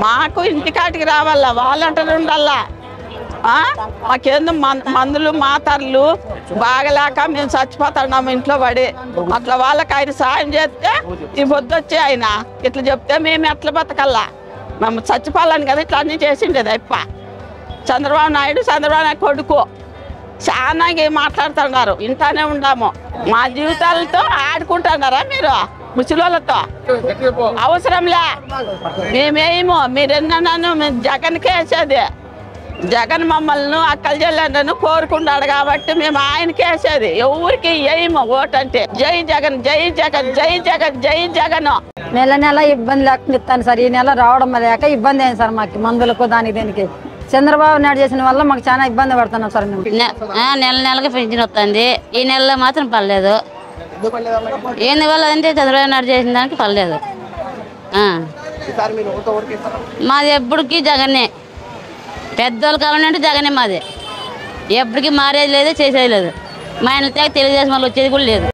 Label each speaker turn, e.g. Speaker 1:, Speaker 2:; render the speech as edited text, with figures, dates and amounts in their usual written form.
Speaker 1: మాకు ఇంటికాటికి రావాలా, వాలంటీర్ ఉండాలా. మాకేందో మందులు మాతర్లు బాగలేక మేము చచ్చిపోతున్నాము ఇంట్లో పడి. అట్లా వాళ్ళకి ఆయన సాయం చేస్తే ఈ పొద్దు వచ్చి ఆయన ఇట్లా చెప్తే మేము ఎట్లా బతకల్లా, మేము చచ్చిపోవాలని కదా ఇట్లా అన్నీ చేసిండేది. చంద్రబాబు నాయుడు కొడుకు చాలా మాట్లాడుతున్నారు, ఇంటానే ఉండాము. మా జీవితాలతో ఆడుకుంటున్నారా మీరు ముసలితో? అవసరంలే, మేమేమో మీరెన్నో జగన్కే వేసేది. జగన్ మమ్మల్ని అక్కలు చెల్లెండను కోరుకున్నాడు కాబట్టి మేము ఆయనకి వేసేది. ఎవరికి వేయము ఓటంటే. జై జగన్, జై జగన్, జై జగన్, జై జగన్.
Speaker 2: నెల ఇబ్బంది లేకుండా ఇస్తాను సార్. ఈ నెల రావడం లేక ఇబ్బంది అయింది సార్ మాకు, మందులకు దానికి దేనికి. చంద్రబాబు నాయుడు చేసిన వల్ల మాకు చాలా ఇబ్బంది పడుతున్నాం సార్ మేము.
Speaker 3: నెలకి పెన్షన్ వస్తుంది, ఈ నెలలో మాత్రం పర్లేదు. ఎందువల్ల అంటే చంద్రబాబు నాయుడు చేసిన దానికి పర్లేదు. మాది ఎప్పటికీ జగన్నే, పెద్దోళ్ళ కాలం అంటే జగనే మాది. ఎప్పటికీ మారేది లేదు, చేసేది లేదు. మా ఆయన తెలుగుదేశం వాళ్ళు వచ్చేది కూడా లేదు.